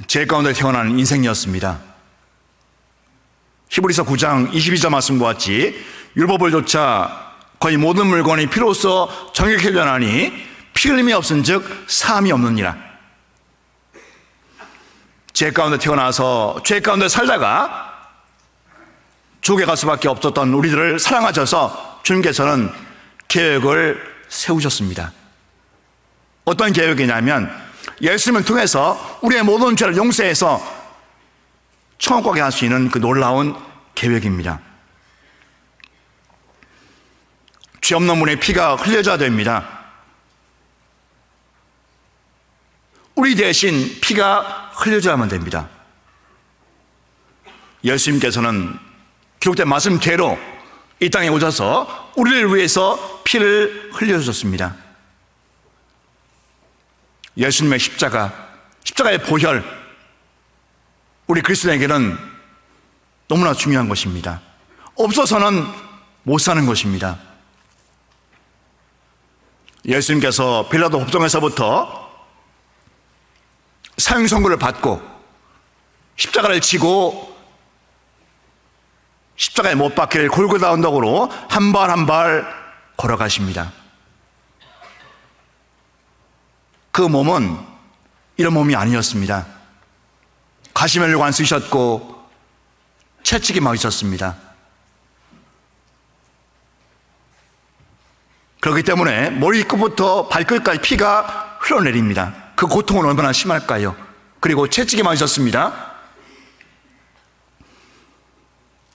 죄 가운데 태어난 인생이었습니다. 히브리서 9장 22절 말씀과 같이 율법을 조차 거의 모든 물건이 피로써 정결케 하려나니 피 흘림이 없은즉 사함이 없느니라. 죄 가운데 태어나서 죄 가운데 살다가 지옥에 갈 수밖에 없었던 우리들을 사랑하셔서 주님께서는 계획을 세우셨습니다. 어떤 계획이냐면 예수님을 통해서 우리의 모든 죄를 용서해서 천국 가게 할 수 있는 그 놀라운 계획입니다. 죄 없는 분의 피가 흘려져야 됩니다. 우리 대신 피가 흘려져야만 됩니다. 예수님께서는 기록된 말씀대로 이 땅에 오셔서 우리를 위해서 피를 흘려주셨습니다. 예수님의 십자가의 보혈, 우리 그리스도인에게는 너무나 중요한 것입니다. 없어서는 못 사는 것입니다. 예수님께서 빌라도 법정에서부터 사형 선고를 받고 십자가를 지고 십자가에 못 박힐 골고다 언덕으로 한 발 한 발 걸어가십니다. 그 몸은 이런 몸이 아니었습니다. 가시면류관 쓰셨고 채찍이 맞으셨습니다. 그렇기 때문에 머리끝부터 발끝까지 피가 흘러내립니다. 그 고통은 얼마나 심할까요? 그리고 채찍이 맞으셨습니다.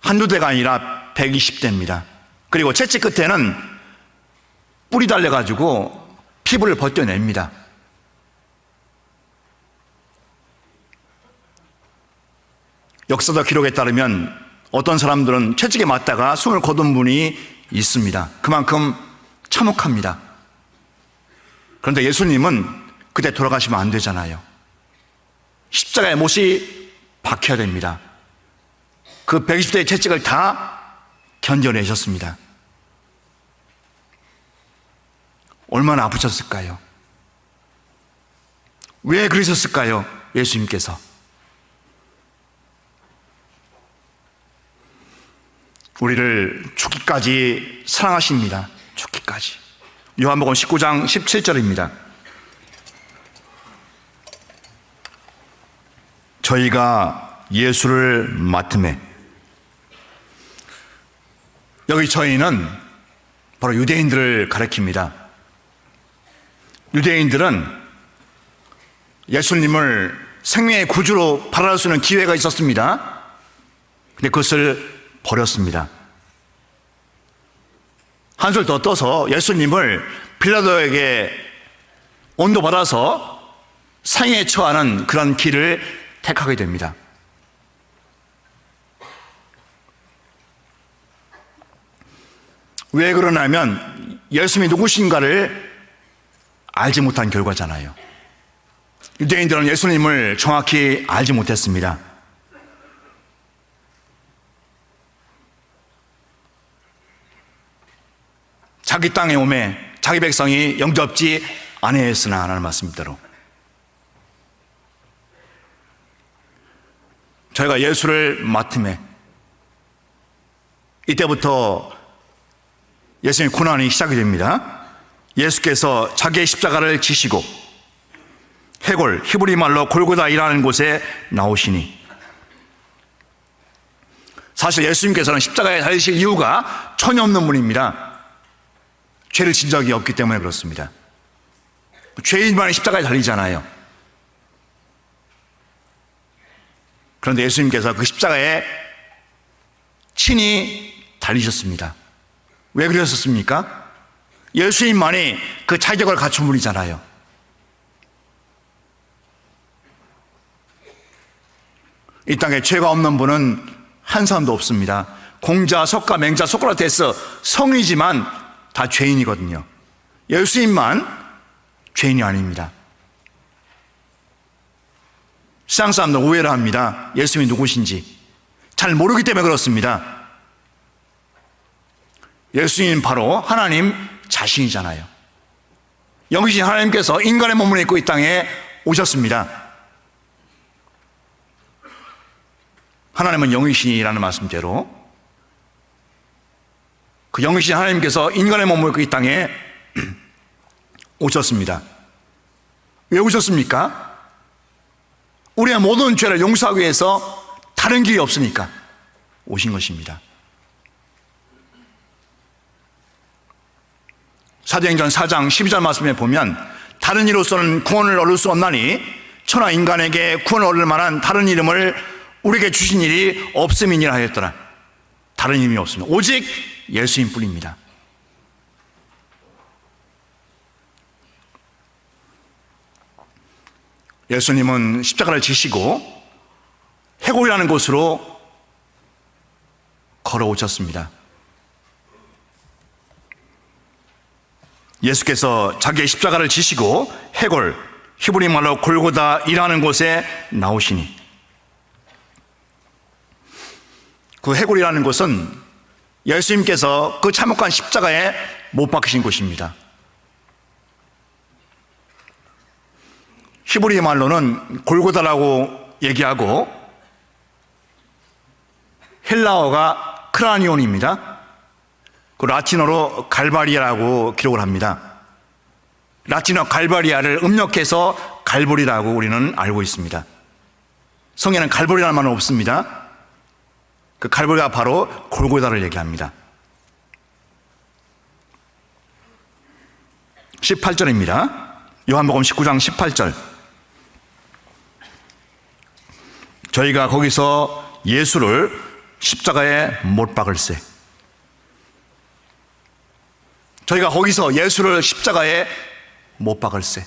한두 대가 아니라 120대입니다. 그리고 채찍 끝에는 뿔이 달려가지고 피부를 벗겨냅니다. 역사적 기록에 따르면 어떤 사람들은 채찍에 맞다가 숨을 거둔 분이 있습니다. 그만큼 참혹합니다. 그런데 예수님은 그때 돌아가시면 안 되잖아요. 십자가에 못이 박혀야 됩니다. 그 120대의 채찍을 다 견뎌내셨습니다. 얼마나 아프셨을까요? 왜 그러셨을까요? 예수님께서 우리를 죽기까지 사랑하십니다. 죽기까지. 요한복음 19장 17절입니다. 저희가 예수를 맡음에, 여기 저희는 바로 유대인들을 가리킵니다. 유대인들은 예수님을 생명의 구주로 바라볼 수 있는 기회가 있었습니다. 근데 그것을 버렸습니다. 한술 더 떠서 예수님을 빌라도에게 온도받아서 상해에 처하는 그런 길을 택하게 됩니다. 왜 그러냐면 예수님이 누구신가를 알지 못한 결과잖아요. 유대인들은 예수님을 정확히 알지 못했습니다. 자기 땅에 오매 자기 백성이 영접지 아니했으나 하는 말씀대로 저희가 예수를 맡음에, 이때부터 예수님의 고난이 시작이 됩니다. 예수께서 자기의 십자가를 지시고 해골, 히브리 말로 골고다이라는 곳에 나오시니, 사실 예수님께서는 십자가에 달리실 이유가 전혀 없는 분입니다. 죄를 진 적이 없기 때문에 그렇습니다. 죄인만이 십자가에 달리잖아요. 그런데 예수님께서 그 십자가에 친히 달리셨습니다. 왜 그러셨습니까? 예수님만이 그 자격을 갖춘 분이잖아요. 이 땅에 죄가 없는 분은 한 사람도 없습니다. 공자, 석가, 맹자, 소크라테스 성이지만 다 죄인이거든요. 예수님만 죄인이 아닙니다. 세상 사람들 오해를 합니다. 예수님이 누구신지 잘 모르기 때문에 그렇습니다. 예수님은 바로 하나님 자신이잖아요. 영이신 하나님께서 인간의 몸을 입고 이 땅에 오셨습니다. 하나님은 영이시라는 말씀대로 그 영이신 하나님께서 인간의 몸을 입고 이 땅에 오셨습니다. 왜 오셨습니까? 우리의 모든 죄를 용서하기 위해서 다른 길이 없으니까 오신 것입니다. 사도행전 4장 12절 말씀에 보면 다른 이로서는 구원을 얻을 수 없나니 천하 인간에게 구원을 얻을 만한 다른 이름을 우리에게 주신 일이 없음이니라 하였더라. 다른 이름이 없습니다. 오직 예수님 뿐입니다. 예수님은 십자가를 지시고 해골이라는 곳으로 걸어오셨습니다. 예수께서 자기의 십자가를 지시고 해골, 히브리 말로 골고다이라는 곳에 나오시니 그 해골이라는 곳은 예수님께서 그 참혹한 십자가에 못 박히신 곳입니다. 히브리 말로는 골고다라고 얘기하고 헬라어가 크라니온입니다. 그 라틴어로 갈바리아라고 기록을 합니다. 라틴어 갈바리아를 음력해서 갈보리라고 우리는 알고 있습니다. 성에는 갈보리라는 말은 없습니다. 그 갈보리가 바로 골고다를 얘기합니다. 18절입니다. 요한복음 19장 18절. 저희가 거기서 예수를 십자가에 못 박을세. 저희가 거기서 예수를 십자가에 못 박을세.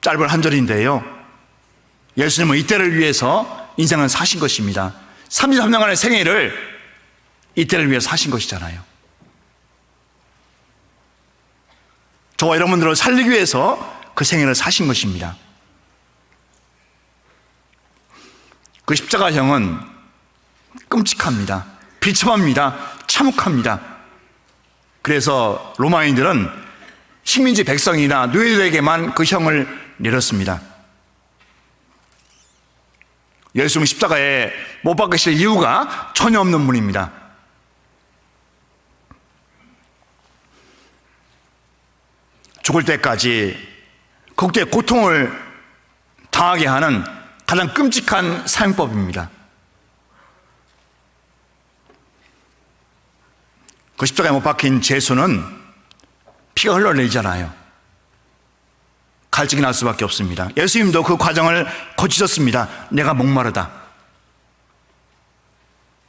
짧은 한 절인데요, 예수님은 이때를 위해서 인생을 사신 것입니다. 33년간의 생애를 이때를 위해서 사신 것이잖아요. 저와 여러분들을 살리기 위해서 그 생애를 사신 것입니다. 그 십자가형은 끔찍합니다. 비참합니다. 참혹합니다. 그래서 로마인들은 식민지 백성이나 노예들에게만 그 형을 내렸습니다. 예수님은 십자가에 못 박으실 이유가 전혀 없는 분입니다. 죽을 때까지 극도의 고통을 당하게 하는 가장 끔찍한 사형법입니다. 그 십자가에 못 박힌 예수는 피가 흘러내리잖아요. 갈증이 날 수밖에 없습니다. 예수님도 그 과정을 거치셨습니다. 내가 목마르다.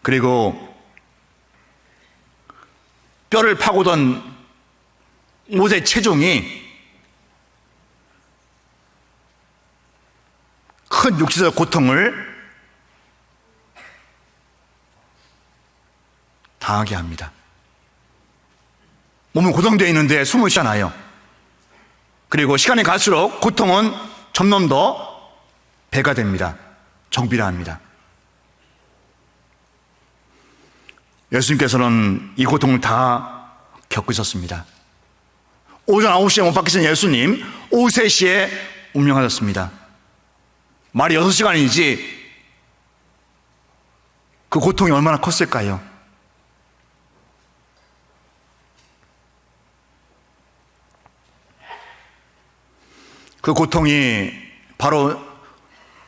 그리고 뼈를 파고던 옷의 체중이 큰 육체적 고통을 당하게 합니다. 몸은 고정되어 있는데 숨을 쉬잖아요. 그리고 시간이 갈수록 고통은 점점 더 배가 됩니다. 정비례합니다. 예수님께서는 이 고통을 다 겪으셨습니다. 오전 9시에 못 박히신 예수님, 오후 3시에 운명하셨습니다. 말이 6시간이지 그 고통이 얼마나 컸을까요? 그 고통이 바로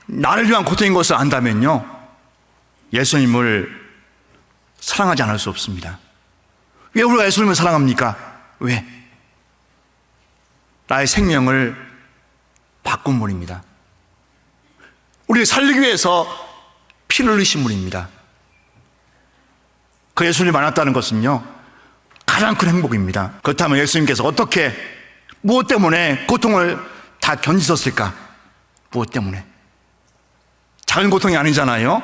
나를 위한 고통인 것을 안다면요, 예수님을 사랑하지 않을 수 없습니다. 왜 우리가 예수님을 사랑합니까? 왜? 나의 생명을 바꾼 분입니다. 우리를 살리기 위해서 피를 흘리신 분입니다. 그 예수님을 만났다는 것은요, 가장 큰 행복입니다. 그렇다면 예수님께서 어떻게, 무엇 때문에 고통을 다 견디셨을까? 무엇 때문에? 작은 고통이 아니잖아요.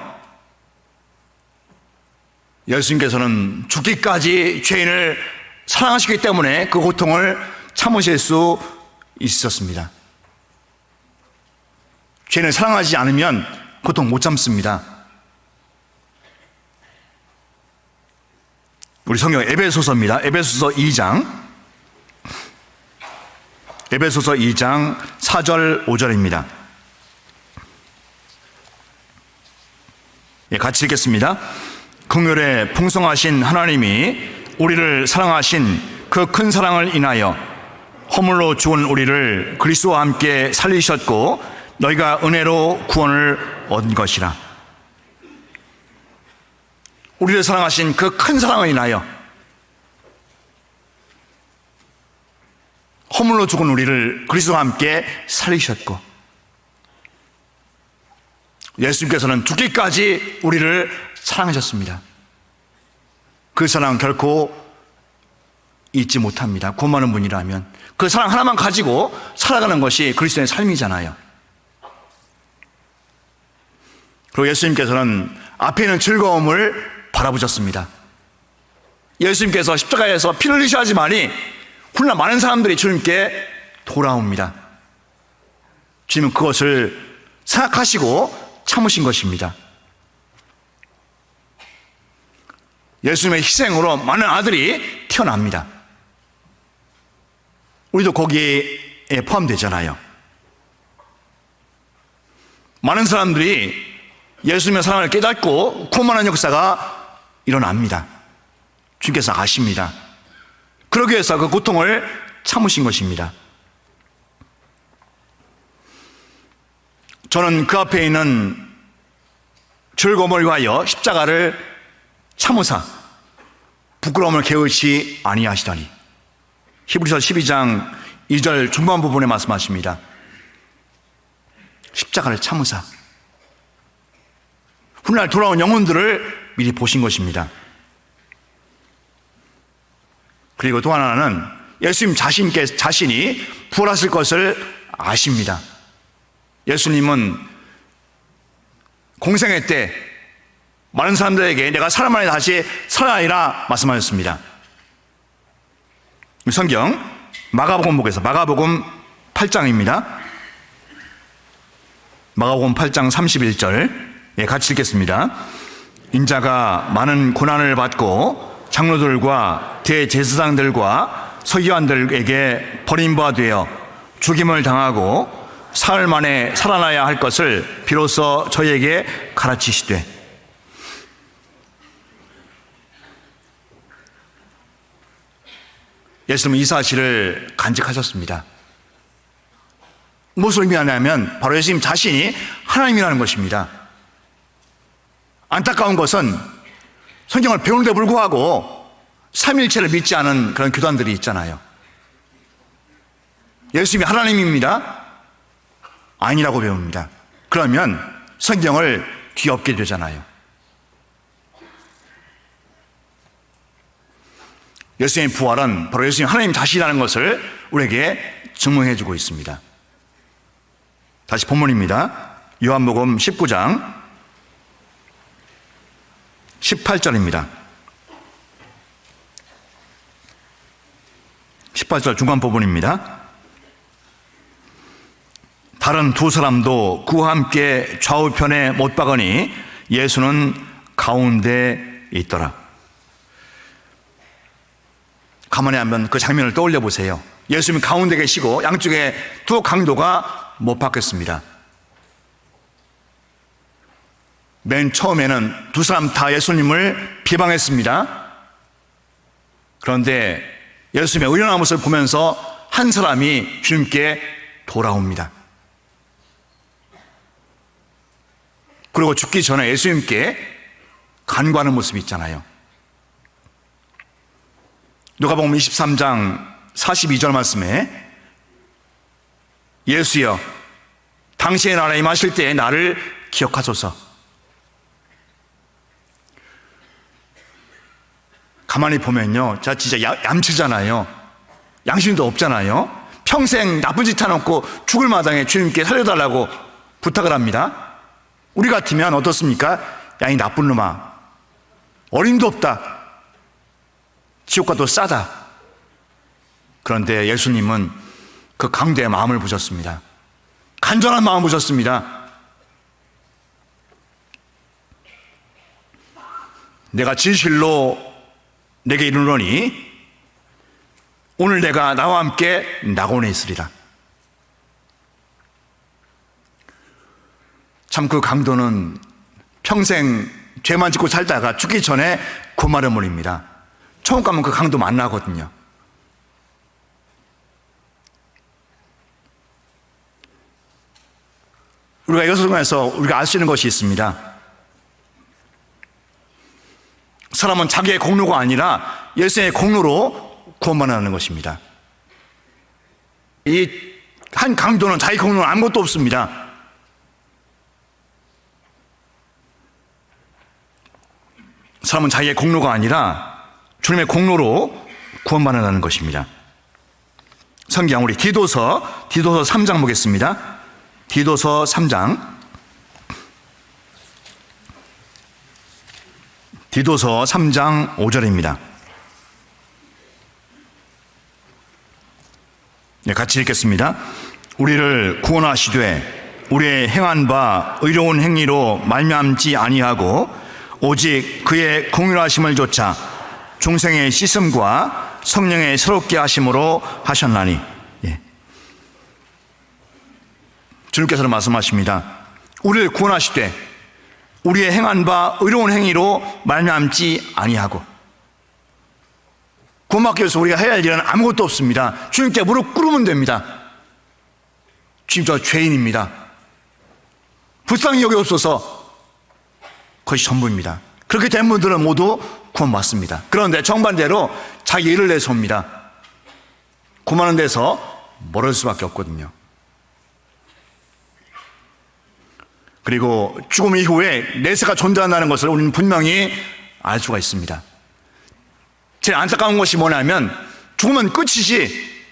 예수님께서는 죽기까지 죄인을 사랑하시기 때문에 그 고통을 참으실 수 있으셨습니다. 죄인을 사랑하지 않으면 고통 못 참습니다. 우리 성경 에베소서입니다. 에베소서 2장 4절 5절입니다. 같이 읽겠습니다. 긍휼에 풍성하신 하나님이 우리를 사랑하신 그 큰 사랑을 인하여 허물로 죽은 우리를 그리스도와 함께 살리셨고 너희가 은혜로 구원을 얻은 것이라. 우리를 사랑하신 그 큰 사랑을 인하여 허물로 죽은 우리를 그리스도와 함께 살리셨고 예수님께서는 죽기까지 우리를 사랑하셨습니다. 그 사랑 결코 잊지 못합니다. 구원받는 분이라면 그 사랑 하나만 가지고 살아가는 것이 그리스도의 삶이잖아요. 그리고 예수님께서는 앞에 있는 즐거움을 바라보셨습니다. 예수님께서 십자가에서 피를 흘리셔야 하지만이 훌나 많은 사람들이 주님께 돌아옵니다. 주님은 그것을 생각하시고 참으신 것입니다. 예수님의 희생으로 많은 아들이 태어납니다. 우리도 거기에 포함되잖아요. 많은 사람들이 예수님의 사랑을 깨닫고 구원하는 역사가 일어납니다. 주님께서 아십니다. 그러기 위해서 그 고통을 참으신 것입니다. 저는 그 앞에 있는 즐거움을 위하여 십자가를 참으사 부끄러움을 개의치 아니하시더니 히브리서 12장 2절 중반 부분에 말씀하십니다. 십자가를 참으사 훗날 돌아온 영혼들을 미리 보신 것입니다. 그리고 또 하나는 예수님 자신이 부활하실 것을 아십니다. 예수님은 공생애 때 많은 사람들에게 내가 사람 안에 다시 살아나리라 말씀하셨습니다. 성경 마가복음 보겠습니다. 마가복음 8장입니다. 마가복음 8장 31절 같이 읽겠습니다. 인자가 많은 고난을 받고 장로들과 대제사장들과 서기관들에게 버림바 되어 죽임을 당하고 사흘 만에 살아나야 할 것을 비로소 저희에게 가르치시되 예수님은 이 사실을 간직하셨습니다. 무엇을 의미하냐면 바로 예수님 자신이 하나님이라는 것입니다. 안타까운 것은 성경을 배우는데 불구하고 삼위일체를 믿지 않은 그런 교단들이 있잖아요. 예수님이 하나님입니다. 아니라고 배웁니다. 그러면 성경을 뒤엎게 되잖아요. 예수님의 부활은 바로 예수님 하나님 자신이라는 것을 우리에게 증명해 주고 있습니다. 다시 본문입니다. 요한복음 19장 18절입니다. 18절 중간 부분입니다. 다른 두 사람도 그와 함께 좌우편에 못 박으니 예수는 가운데 있더라. 가만히 한번 그 장면을 떠올려 보세요. 예수님이 가운데 계시고 양쪽에 두 강도가 못 박혔습니다. 맨 처음에는 두 사람 다 예수님을 비방했습니다. 그런데 예수님의 의연한 모습을 보면서 한 사람이 주님께 돌아옵니다. 그리고 죽기 전에 예수님께 간구하는 모습이 있잖아요. 누가복음 23장 42절 말씀에 예수여 당신의 나라에 임하실 때에 나를 기억하소서. 가만히 보면요, 자 진짜 얌체잖아요. 양심도 없잖아요. 평생 나쁜 짓 해놓고 죽을 마당에 주님께 살려달라고 부탁을 합니다. 우리 같으면 어떻습니까? 야, 이 나쁜 놈아, 어림도 없다, 지옥과 도 싸다. 그런데 예수님은 그 강대의 마음을 보셨습니다. 간절한 마음을 보셨습니다. 내가 진실로 내게 이르노니 오늘 내가 나와 함께 낙원에 있으리라. 참 그 강도는 평생 죄만 짓고 살다가 죽기 전에 구원받은 분입니다. 천국 가면 그 강도 만나거든요. 우리가 이것을 통해서 우리가 알 수 있는 것이 있습니다. 사람은 자기의 공로가 아니라 예수의 공로로 구원받는 것입니다. 이 한 강도는 자기 공로는 아무것도 없습니다. 사람은 자기의 공로가 아니라 주님의 공로로 구원받는다는 것입니다. 성경 우리 디도서 3장 보겠습니다. 디도서 3장. 디도서 3장 5절입니다. 네, 같이 읽겠습니다. 우리를 구원하시되 우리의 행한 바 의로운 행위로 말미암지 아니하고 오직 그의 공의하심을 조차 중생의 씻음과 성령의 새롭게 하심으로 하셨나니. 예. 주님께서는 말씀하십니다. 우리를 구원하시되 우리의 행한 바 의로운 행위로 말미암지 아니하고. 구원받기 위해서 우리가 해야 할 일은 아무것도 없습니다. 주님께 무릎 꿇으면 됩니다. 주님, 저 죄인입니다. 불쌍히 여기옵소서. 그것이 전부입니다. 그렇게 된 분들은 모두 구원받습니다. 그런데 정반대로 자기 일을 내서 옵니다. 구원하는 데서 멀어질 수밖에 없거든요. 그리고 죽음 이후에 내세가 존재한다는 것을 우리는 분명히 알 수가 있습니다. 제일 안타까운 것이 뭐냐면 죽으면 끝이지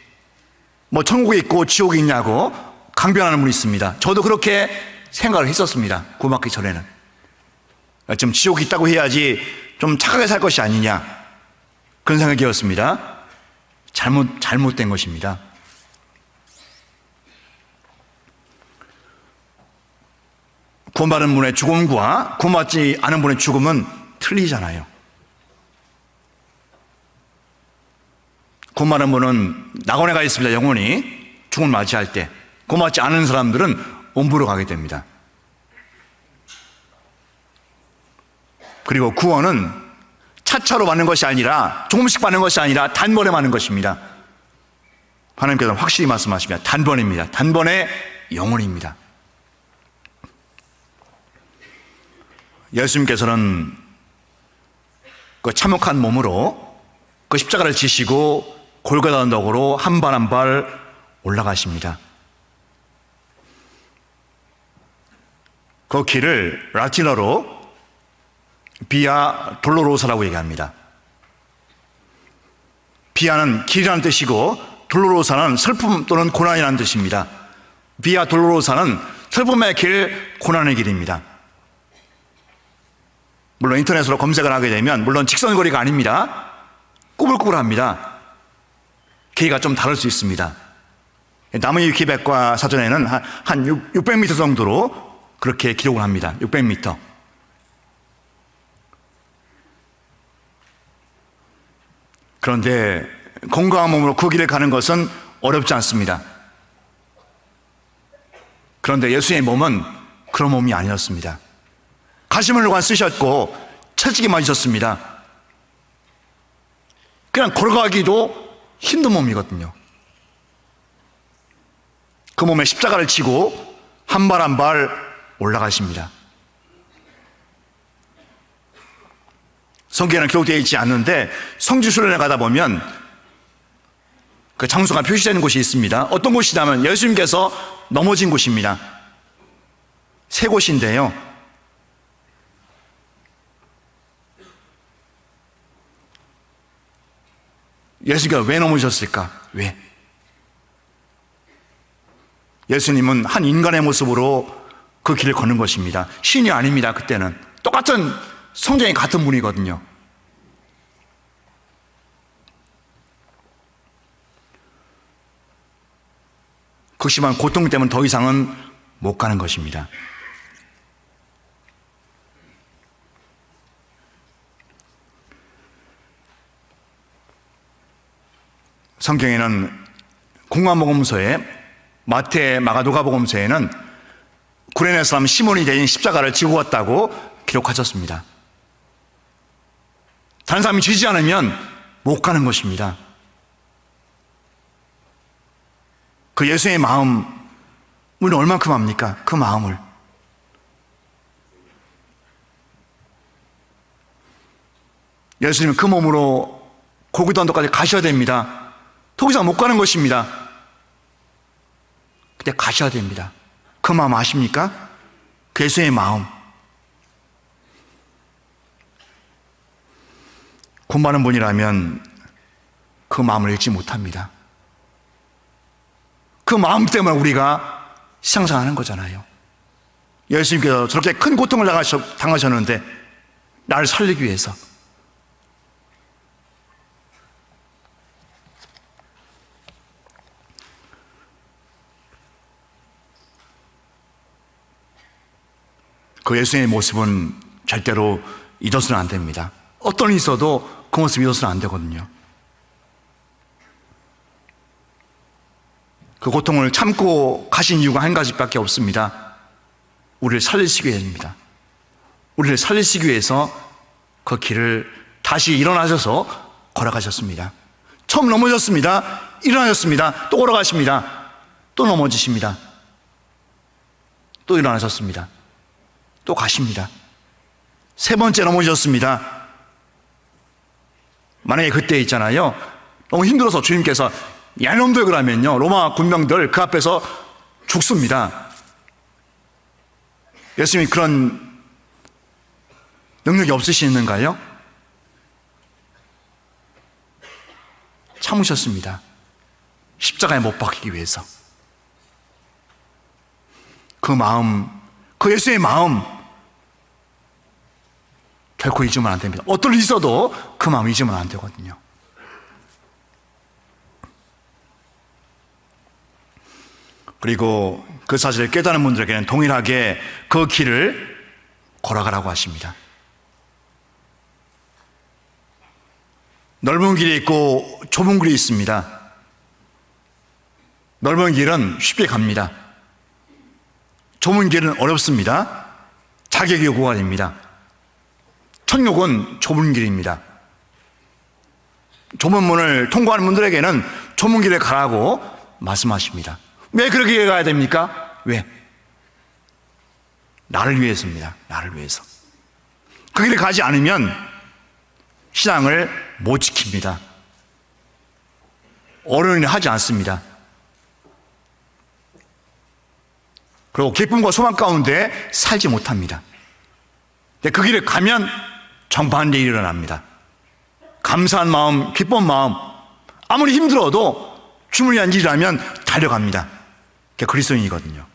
뭐 천국이 있고 지옥이 있냐고 강변하는 분이 있습니다. 저도 그렇게 생각을 했었습니다. 구원받기 전에는. 좀 지옥이 있다고 해야지 좀 착하게 살 것이 아니냐, 그런 생각이었습니다. 잘못된 것입니다. 구원받은 분의 죽음과 구원받지 않은 분의 죽음은 틀리잖아요. 구원받은 분은 낙원에 가 있습니다. 영원히 죽음을 맞이할 때. 구원받지 않은 사람들은 음부로 가게 됩니다. 그리고 구원은 차차로 받는 것이 아니라, 조금씩 받는 것이 아니라 단번에 받는 것입니다. 하나님께서는 확실히 말씀하십니다. 단번입니다. 단번에 영원입니다. 예수님께서는 그 참혹한 몸으로 그 십자가를 지시고 골고다 언덕으로 한 발 한 발 올라가십니다. 그 길을 라틴어로 비아 돌로로사라고 얘기합니다. 비아는 길이라는 뜻이고 돌로로사는 슬픔 또는 고난이라는 뜻입니다. 비아 돌로로사는 슬픔의 길, 고난의 길입니다. 물론 인터넷으로 검색을 하게 되면 물론 직선거리가 아닙니다. 꾸불꾸불합니다. 길이가 좀 다를 수 있습니다. 나무위키백과 사전에는 한 600m 정도로 그렇게 기록을 합니다. 600m. 그런데 건강한 몸으로 그 길을 가는 것은 어렵지 않습니다. 그런데 예수의 몸은 그런 몸이 아니었습니다. 가시물관 쓰셨고 채찍이 맞으셨습니다. 그냥 걸어가기도 힘든 몸이거든요. 그 몸에 십자가를 지고 한 발 한 발 올라가십니다. 성경에는 기록되어 있지 않는데 성지순례에 가다 보면 그 장소가 표시되는 곳이 있습니다. 어떤 곳이냐면 예수님께서 넘어진 곳입니다. 세 곳인데요. 예수님께서 왜 넘어지셨을까? 왜? 예수님은 한 인간의 모습으로 그 길을 걷는 것입니다. 신이 아닙니다. 그때는 똑같은 성전이 같은 분이거든요. 그 심한 고통 때문에 더 이상은 못 가는 것입니다. 성경에는 공관복음서에 마태, 마가, 누가복음서에는 구레네 사람 시몬이 대신 십자가를 지고 갔다고 기록하셨습니다. 다른 사람이 지지 않으면 못 가는 것입니다. 그 예수의 마음, 우리는 얼만큼 압니까? 그 마음을. 예수님은 그 몸으로 고기도 언덕까지 가셔야 됩니다. 더 이상 못 가는 것입니다. 근데 가셔야 됩니다. 그 마음 아십니까? 그 예수의 마음. 돈 많은 분이라면 그 마음을 읽지 못합니다. 그 마음 때문에 우리가 상상하는 거잖아요. 예수님께서 저렇게 큰 고통을 당하셨는데 나를 살리기 위해서. 그 예수님의 모습은 절대로 잊어서는 안 됩니다. 어떤 일이 있어도 그 모습 잊어서는 안 되거든요. 그 고통을 참고 가신 이유가 한 가지밖에 없습니다. 우리를 살리시기 위해서입니다. 우리를 살리시기 위해서 그 길을 다시 일어나셔서 걸어가셨습니다. 처음 넘어졌습니다. 일어나셨습니다. 또 걸어가십니다. 또 넘어지십니다. 또 일어나셨습니다. 또 가십니다. 세 번째 넘어지셨습니다. 만약에 그때 있잖아요, 너무 힘들어서 주님께서 야 놈들 그러면요, 로마 군병들 그 앞에서 죽습니다. 예수님이 그런 능력이 없으시는가요? 참으셨습니다. 십자가에 못 박히기 위해서. 그 마음, 그 예수의 마음 결코 잊으면 안 됩니다. 어떤 일이 있어도 그 마음 잊으면 안 되거든요. 그리고 그 사실을 깨닫는 분들에게는 동일하게 그 길을 걸어가라고 하십니다. 넓은 길이 있고 좁은 길이 있습니다. 넓은 길은 쉽게 갑니다. 좁은 길은 어렵습니다. 자격이 요구가 됩니다. 천국은 좁은 길입니다. 좁은 문을 통과하는 분들에게는 좁은 길에 가라고 말씀하십니다. 왜 그렇게 가야 됩니까? 왜? 나를 위해서입니다. 나를 위해서. 그 길을 가지 않으면 신앙을 못 지킵니다. 어른이 하지 않습니다. 그리고 기쁨과 소망 가운데 살지 못합니다. 근데 그 길을 가면 정반대 일이 일어납니다. 감사한 마음, 기쁜 마음, 아무리 힘들어도 주님을 위한 일이라면 달려갑니다. 그게 그리스도인이거든요.